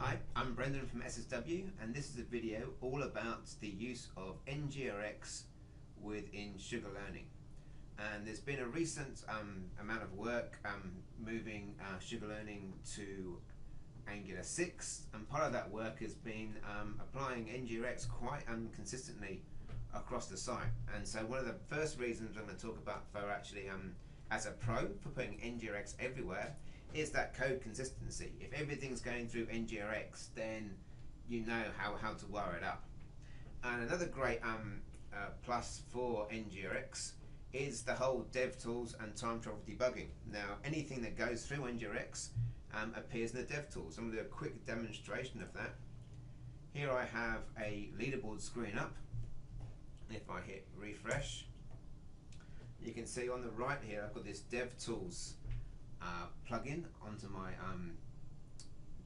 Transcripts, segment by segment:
Hi, I'm Brendan from SSW, and this is a video all about the use of NGRX within SugarLearning. And there's been a recent amount of work moving SugarLearning to Angular 6, and part of that work has been applying NGRX quite consistently across the site. And so one of the first reasons I'm going to talk about for actually as a pro for putting NGRX everywhere is that code consistency. If everything's going through NGRX, then you know how to wire it up. And another great plus for NGRX is the whole dev tools and time travel debugging. Now anything that goes through NGRX appears in the dev tools. I'm going to do a quick demonstration of that. Here I have a leaderboard screen up. If I hit refresh, you can see on the right here I've got this DevTools plugin onto my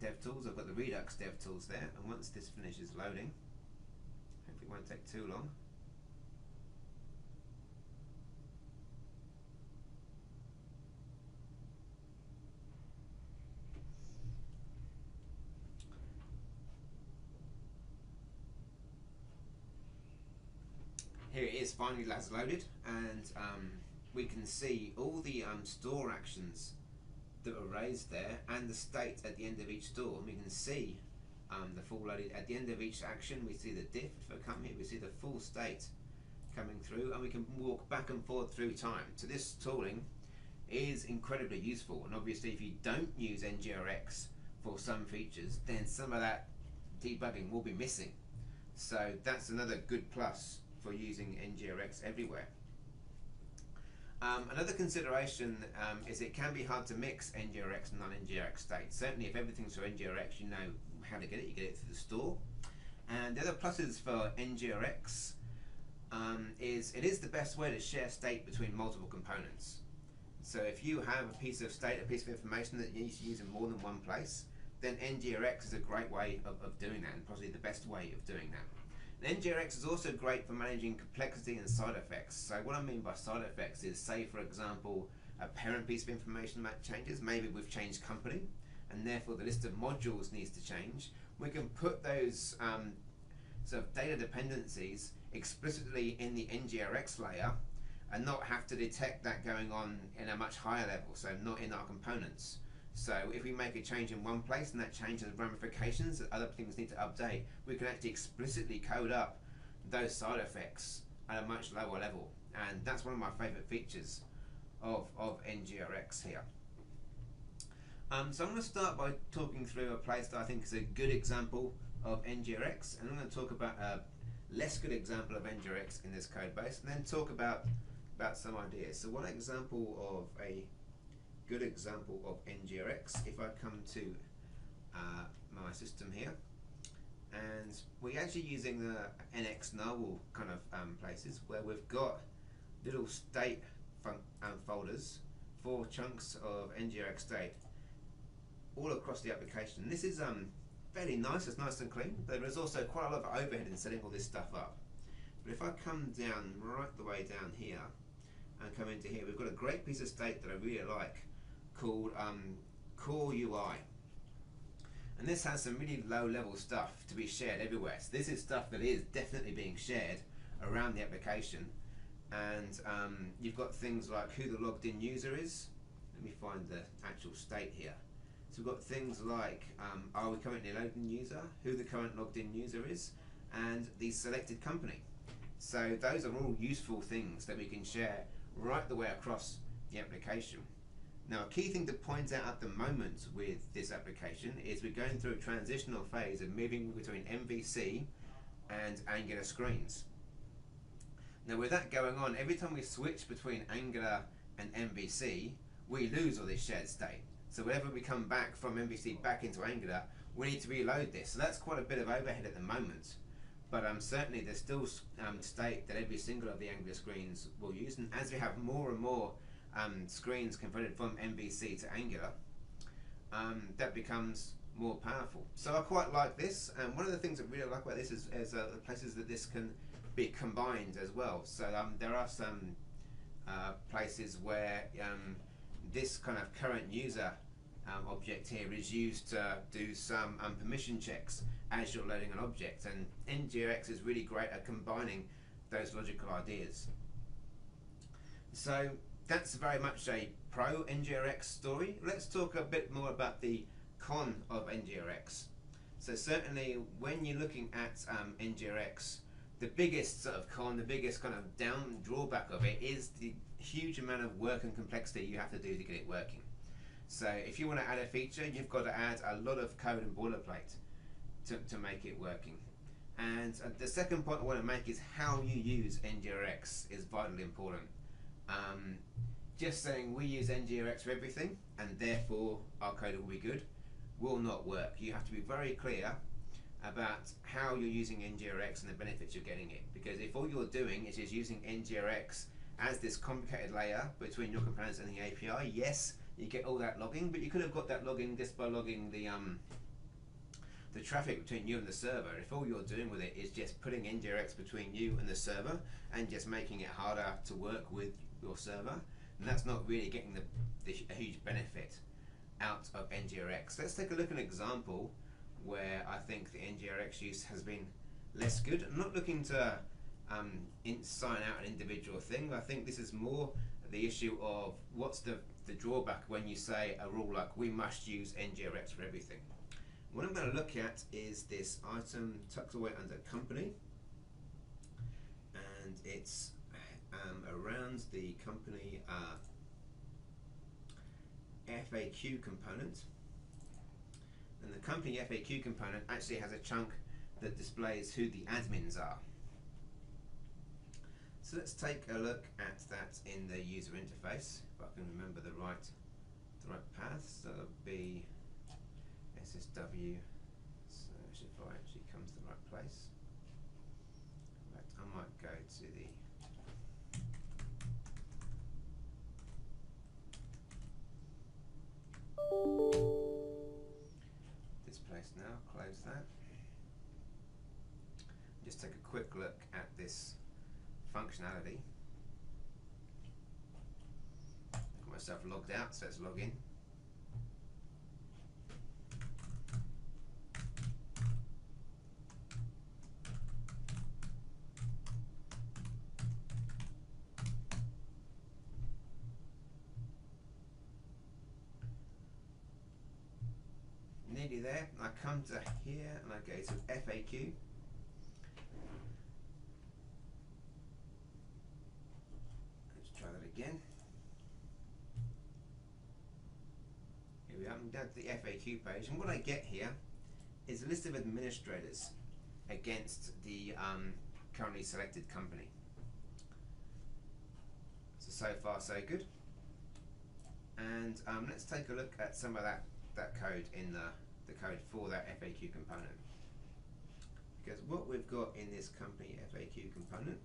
DevTools. I've got the Redux DevTools there, and once this finishes loading, hopefully it won't take too long. Here it is, finally that's loaded, and we can see all the store actions that were raised there and the state at the end of each store. And we can see the full loaded at the end of each action. We see the diff. If I come here, we see the full state coming through, and we can walk back and forth through time. So this tooling is incredibly useful, and obviously if you don't use NGRX for some features, then some of that debugging will be missing. So that's another good plus for using NGRX everywhere. Another consideration is it can be hard to mix NGRX and non-NGRX states. Certainly if everything's through NGRX, you know how to get it. You get it through the store. And the other pluses for NGRX is it is the best way to share state between multiple components. So if you have a piece of state, a piece of information that you need to use in more than one place, then NGRX is a great way of doing that, and possibly the best way of doing that. And NGRX is also great for managing complexity and side effects. So what I mean by side effects is, say for example, a parent piece of information that changes. Maybe we've changed company, and therefore the list of modules needs to change. We can put those sort of data dependencies explicitly in the NGRX layer and not have to detect that going on in a much higher level, so not in our components. So if we make a change in one place and that change has ramifications that other things need to update, we can actually explicitly code up those side effects at a much lower level. And that's one of my favorite features of NGRX here. So I'm going to start by talking through a place that I think is a good example of NGRX, and I'm going to talk about a less good example of NGRX in this code base, and then talk about some ideas. So one example of a good example of NGRX, if I come to my system here, and we're actually using the NX narwhal kind of places where we've got little state folders for chunks of NGRX state all across the application. This is fairly nice, it's nice and clean, but there is also quite a lot of overhead in setting all this stuff up. But if I come down right the way down here and come into here, we've got a great piece of state that I really like called Core UI, and this has some really low level stuff to be shared everywhere. So this is stuff that is definitely being shared around the application, and you've got things like who the logged in user is. Let me find the actual state here. So we've got things like are we currently logged in user, who the current logged in user is, and the selected company. So those are all useful things that we can share right the way across the application. Now a key thing to point out at the moment with this application is we're going through a transitional phase of moving between MVC and Angular screens. Now with that going on, every time we switch between Angular and MVC, we lose all this shared state. So whenever we come back from MVC back into Angular, we need to reload this. So that's quite a bit of overhead at the moment. But certainly there's still state that every single of the Angular screens will use, and as we have more and more screens converted from MVC to Angular, that becomes more powerful. So I quite like this, and one of the things I really like about this is the places that this can be combined as well. So there are some places where this kind of current user object here is used to do some permission checks as you're loading an object, and NGRX is really great at combining those logical ideas. So that's very much a pro NGRX story. Let's talk a bit more about the con of NGRX. So certainly when you're looking at NGRX, the biggest sort of con, the biggest kind of drawback of it is the huge amount of work and complexity you have to do to get it working. So if you want to add a feature, you've got to add a lot of code and boilerplate to make it working. And the second point I want to make is how you use NGRX is vitally important. Just saying we use NGRX for everything and therefore our code will be good will not work. You have to be very clear about how you're using NGRX and the benefits you're getting it, because if all you're doing is just using NGRX as this complicated layer between your components and the API, yes, you get all that logging, but you could have got that logging just by logging the traffic between you and the server. If all you're doing with it is just putting NGRX between you and the server and just making it harder to work with your server, and that's not really getting a huge benefit out of NGRX. Let's take a look at an example where I think the NGRX use has been less good. I'm not looking to sign out an individual thing. I think this is more the issue of what's the drawback when you say a rule like we must use NGRX for everything. What I'm going to look at is this item tucked away under company, and it's around the company FAQ component. And the company FAQ component actually has a chunk that displays who the admins are. So let's take a look at that in the user interface, if I can remember the right path. So it'll be SSW search if I actually come to the right place. Right, I might go to the this place now, close that. Just take a quick look at this functionality. Got myself logged out, so let's log in. Nearly there. I come to here and I go to FAQ. Let's try that again. Here we are. I'm down to the FAQ page, and what I get here is a list of administrators against the currently selected company. So far so good. And let's take a look at some of that code in the code for that FAQ component, because what we've got in this company FAQ component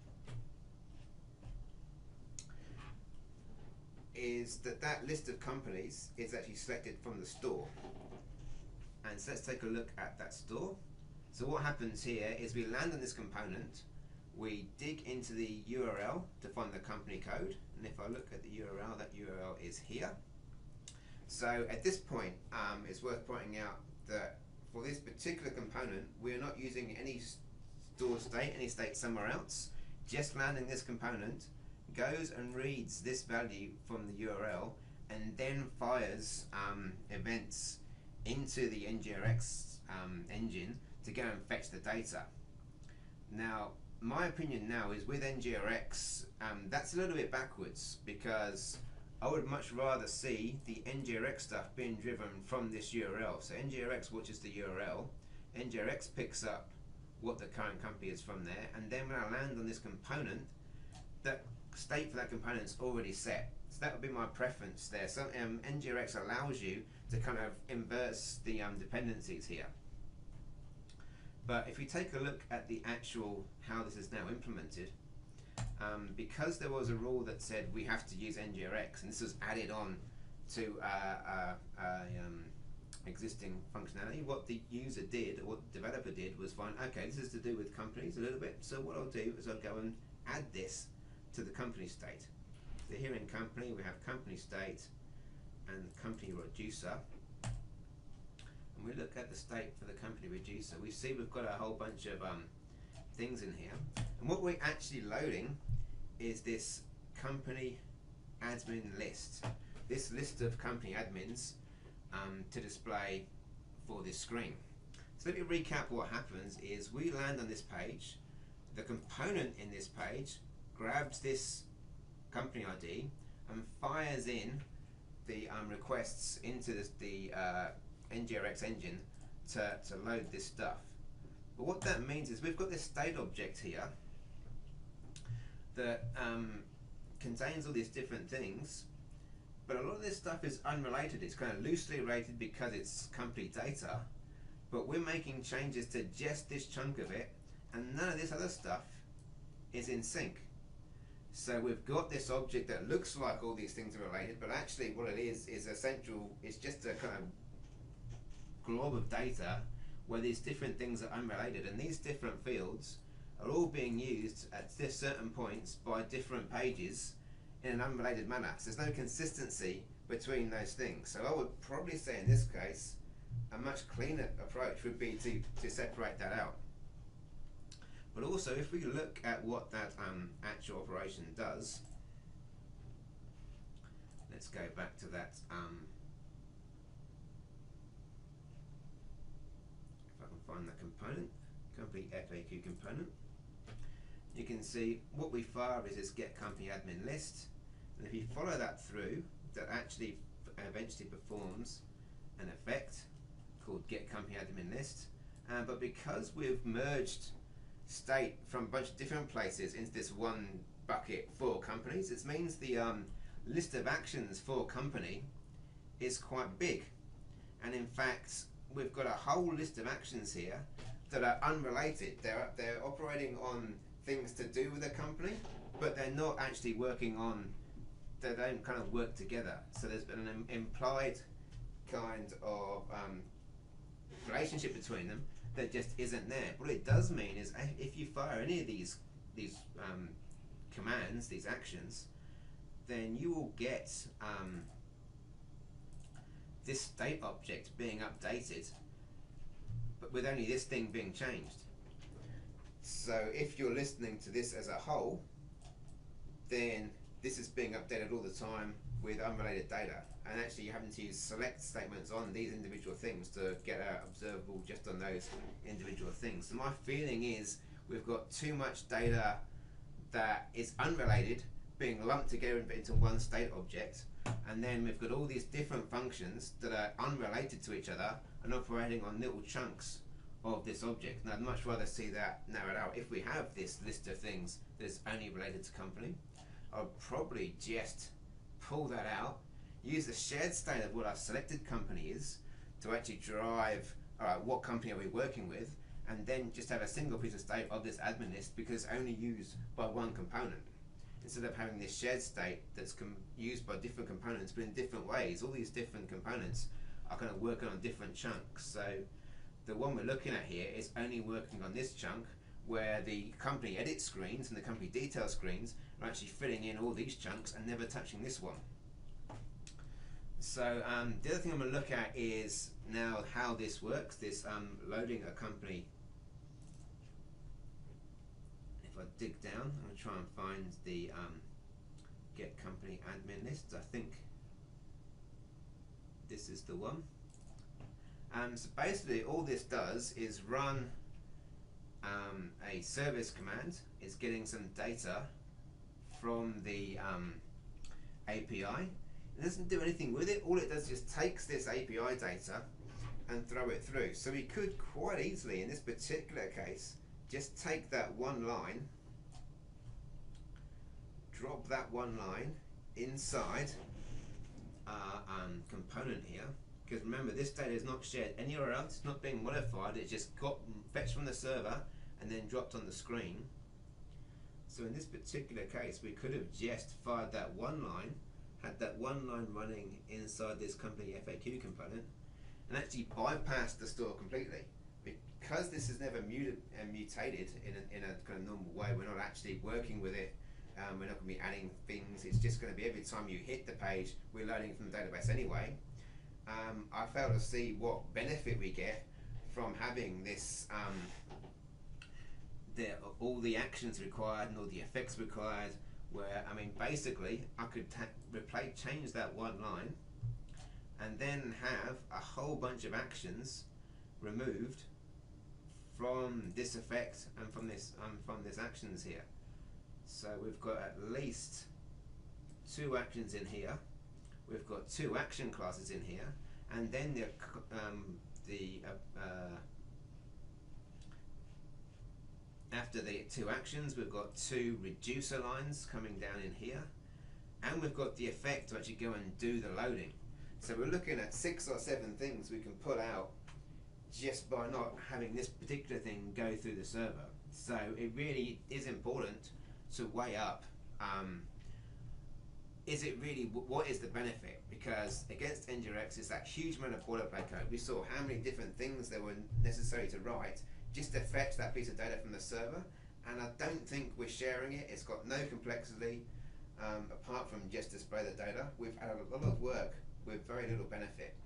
is that list of companies is actually selected from the store. And so let's take a look at that store. So what happens here is we land on this component, we dig into the URL to find the company code, and if I look at the URL, that URL is here. So at this point, it's worth pointing out that for this particular component, we're not using any stored state, any state somewhere else. Just landing this component goes and reads this value from the URL and then fires events into the NGRX engine to go and fetch the data. Now, my opinion now is with NGRX, that's a little bit backwards, because I would much rather see the NGRX stuff being driven from this URL. So NGRX watches the URL, NGRX picks up what the current company is from there, and then when I land on this component, that state for that component is already set. So that would be my preference there. So NGRX allows you to kind of inverse the dependencies here. But if you take a look at the actual how this is now implemented, because there was a rule that said we have to use NGRX, and this was added on to existing functionality, what the user did, or what the developer did, was find, okay, this is to do with companies a little bit, so what I'll do is I'll go and add this to the company state. So here in company, we have company state and company reducer. and we look at the state for the company reducer, we see we've got a whole bunch of things in here, and what we're actually loading is this company admin list, this list of company admins to display for this screen. So let me recap. What happens is we land on this page, the component in this page grabs this company ID and fires in the requests into the NGRX engine to load this stuff. But what that means is we've got this state object here that contains all these different things, but a lot of this stuff is unrelated. It's kind of loosely related because it's company data, but we're making changes to just this chunk of it, and none of this other stuff is in sync. So we've got this object that looks like all these things are related, but actually what it is essential. It's just a kind of glob of data where these different things are unrelated, and these different fields are all being used at certain points by different pages in an unrelated manner. So there's no consistency between those things. So I would probably say in this case a much cleaner approach would be to separate that out. But also, if we look at what that actual operation does, let's go back to that. If I can find that component, company FAQ component, you can see what we fire is this get company admin list, and if you follow that through, that actually eventually performs an effect called get company admin list. But because we've merged state from a bunch of different places into this one bucket for companies, it means the list of actions for company is quite big, and in fact we've got a whole list of actions here that are unrelated. They're operating on things to do with a company, but they're not actually working on, they don't kind of work together. So there's been an implied kind of relationship between them that just isn't there. What it does mean is if you fire any of these commands, these actions, then you will get this state object being updated, but with only this thing being changed. So if you're listening to this as a whole, then this is being updated all the time with unrelated data, and actually you're having to use select statements on these individual things to get observable just on those individual things. So my feeling is we've got too much data that is unrelated being lumped together into one state object, and then we've got all these different functions that are unrelated to each other and operating on little chunks of this object. And I'd much rather see that narrowed out. If we have this list of things that's only related to company, I'll probably just pull that out, use the shared state of what our selected company is to actually drive, alright, what company are we working with, and then just have a single piece of state of this admin list because it's only used by one component, instead of having this shared state that's used by different components but in different ways. All these different components are kind of working on different chunks. So the one we're looking at here is only working on this chunk, where the company edit screens and the company detail screens are actually filling in all these chunks and never touching this one. So the other thing I'm going to look at is now how this works, this loading a company. If I dig down, I'm going to try and find the get company admin list. I think this is the one. So basically all this does is run a service command. It's getting some data from the API. It doesn't do anything with it. All it does is just takes this API data and throw it through. So we could quite easily, in this particular case, just take that one line, drop that one line inside our component here. Because remember, this data is not shared anywhere else. It's not being modified. It's just got fetched from the server and then dropped on the screen. So in this particular case, we could have just fired that one line, had that one line running inside this company FAQ component, and actually bypassed the store completely. Because this is never mutated in a kind of normal way, we're not actually working with it. We're not going to be adding things. It's just going to be every time you hit the page, we're loading from the database anyway. I fail to see what benefit we get from having this, all the actions required and all the effects required, where, I mean, basically I could change that one line and then have a whole bunch of actions removed from this effect and from this actions here. So we've got at least 2 actions in here, we've got 2 action classes in here, and then after the 2 actions we've got 2 reducer lines coming down in here, and we've got the effect to actually go and do the loading. So we're looking at 6 or 7 things we can pull out just by not having this particular thing go through the server. So it really is important to weigh up, is it really, what is the benefit? Because against NGRX is that huge amount of boilerplate code. We saw how many different things there were necessary to write just to fetch that piece of data from the server, and I don't think we're sharing it. It's got no complexity apart from just display the data. We've had a lot of work with very little benefit.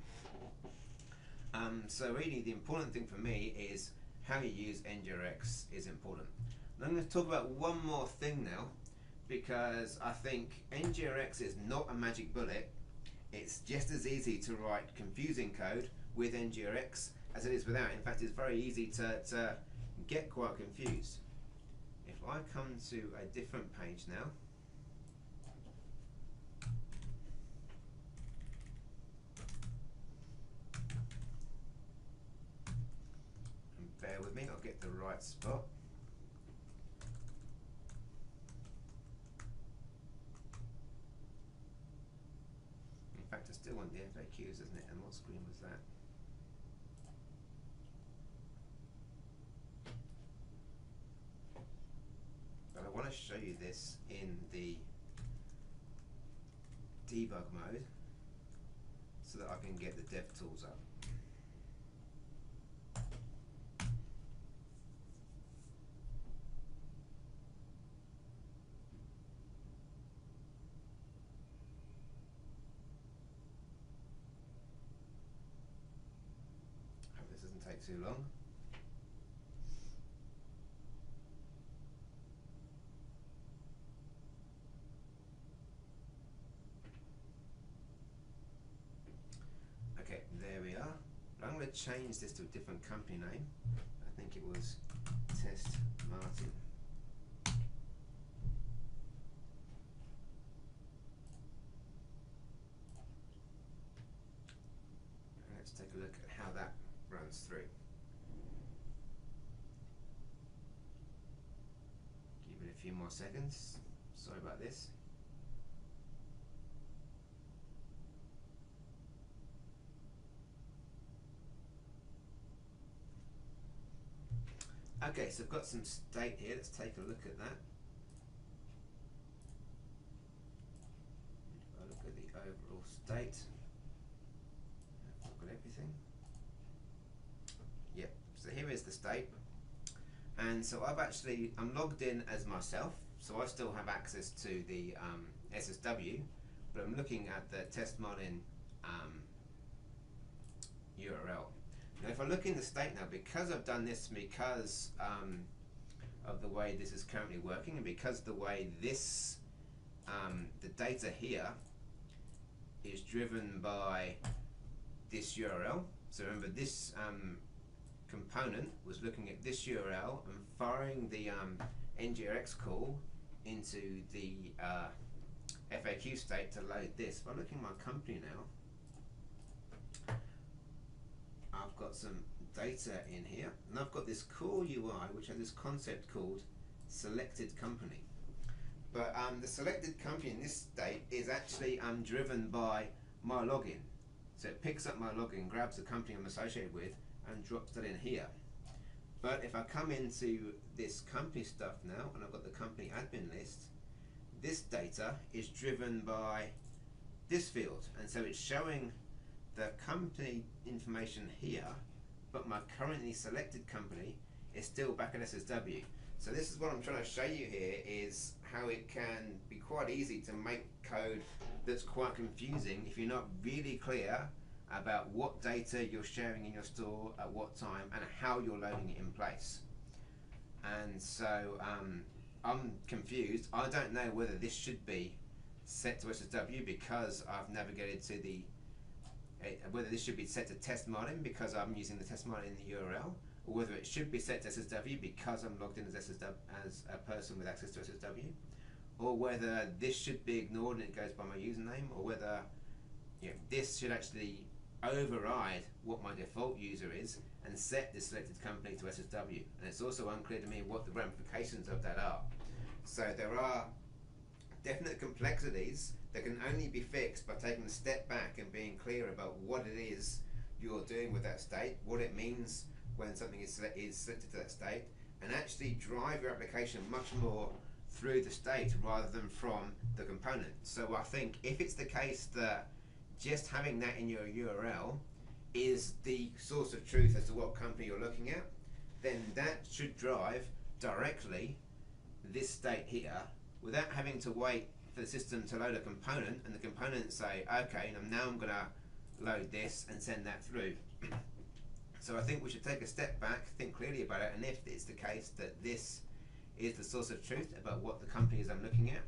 So really the important thing for me is how you use NGRX is important. And I'm going to talk about one more thing now, because I think NGRX is not a magic bullet. It's just as easy to write confusing code with NGRX as it is without. In fact, it's very easy to get quite confused. If I come to a different page now, and bear with me, I'll get the right spot. In fact, I still want the FAQs, isn't it? And what screen was that? But I want to show you this in the debug mode so that I can get the DevTools up. Hope this doesn't take too long. There we are. But I'm going to change this to a different company name. I think it was Test Martin. And let's take a look at how that runs through. Give it a few more seconds. Sorry about this. Okay, so I've got some state here. Let's take a look at that. If I look at the overall state, I've got everything. Yep, so here is the state. And so I'm logged in as myself, so I still have access to the SSW, but I'm looking at the test Martin URL. Now if I look in the state now, because I've done this, because of the way this is currently working, and because the way this, the data here is driven by this URL. So remember, this component was looking at this URL and firing the NGRX call into the FAQ state to load this. If I look in my company now, I've got some data in here, and I've got this core UI which has this concept called selected company. But the selected company in this state is actually driven by my login. So it picks up my login, grabs the company I'm associated with, and drops that in here. But if I come into this company stuff now, and I've got the company admin list, this data is driven by this field, and so it's showing the company information here, but my currently selected company is still back in SSW. So this is what I'm trying to show you here, is how it can be quite easy to make code that's quite confusing if you're not really clear about what data you're sharing in your store at what time and how you're loading it in place. And so I'm confused. I don't know whether this should be set to SSW because I've navigated to the whether this should be set to test modeling because I'm using the test modeling in the URL, or whether it should be set to SSW because I'm logged in as SSW as a person with access to SSW, or whether this should be ignored and it goes by my username, or whether this should actually override what my default user is and set the selected company to SSW. And it's also unclear to me what the ramifications of that are. So there are definite complexities that can only be fixed by taking a step back and being clear about what it is you're doing with that state, what it means when something is selected to that state, and actually drive your application much more through the state rather than from the component. So I think if it's the case that just having that in your URL is the source of truth as to what company you're looking at, then that should drive directly this state here without having to wait for the system to load a component and the component say, okay, now I'm going to load this and send that through. So I think we should take a step back, think clearly about it, and if it's the case that this is the source of truth about what the company is I'm looking at,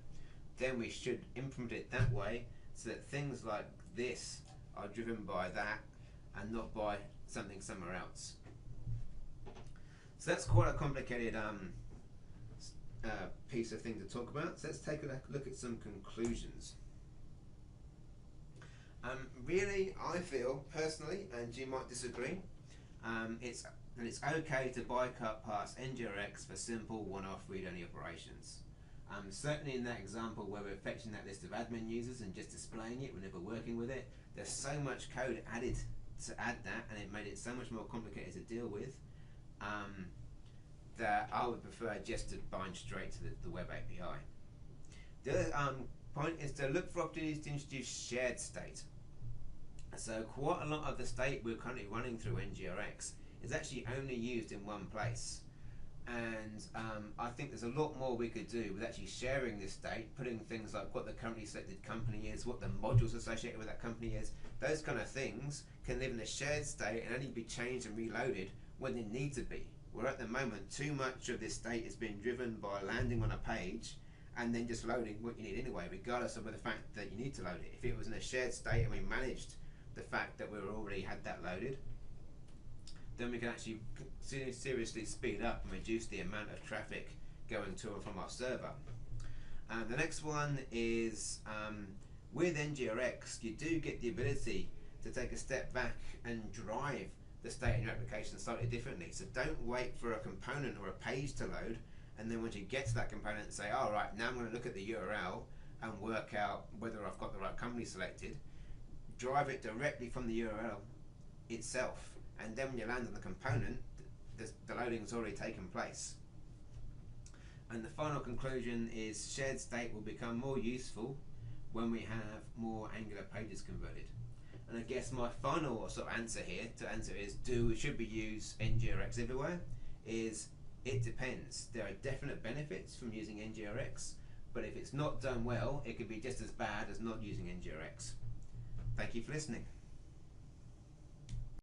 then we should implement it that way so that things like this are driven by that and not by something somewhere else. So that's quite a complicated piece of thing to talk about. So let's take a look at some conclusions. Really, I feel personally, and you might disagree, it's okay to bypass NGRX for simple one-off read-only operations. Certainly in that example where we're fetching that list of admin users and just displaying it, we're never working with it, there's so much code added to add that, and it made it so much more complicated to deal with, that I would prefer just to bind straight to the web API. The other point is to look for opportunities to introduce shared state. So quite a lot of the state we're currently running through NGRX is actually only used in one place. And I think there's a lot more we could do with actually sharing this state, putting things like what the currently selected company is, what the modules associated with that company is. Those kind of things can live in a shared state and only be changed and reloaded when they need to be. Where at the moment, too much of this state is being driven by landing on a page and then just loading what you need anyway, regardless of the fact that you need to load it. If it was in a shared state and we managed the fact that we already had that loaded, then we can actually seriously speed up and reduce the amount of traffic going to and from our server. The next one is with NGRX, you do get the ability to take a step back and drive the state in your application slightly differently. So don't wait for a component or a page to load, and then once you get to that component, say, all right, now I'm going to look at the URL and work out whether I've got the right company selected. Drive it directly from the URL itself, and then when you land on the component, the loading's already taken place. And the final conclusion is shared state will become more useful when we have more Angular pages converted. And I guess my final sort of answer here to answer is, should we use NGRX everywhere? Is it depends. There are definite benefits from using NGRX, but if it's not done well, it could be just as bad as not using NGRX. Thank you for listening.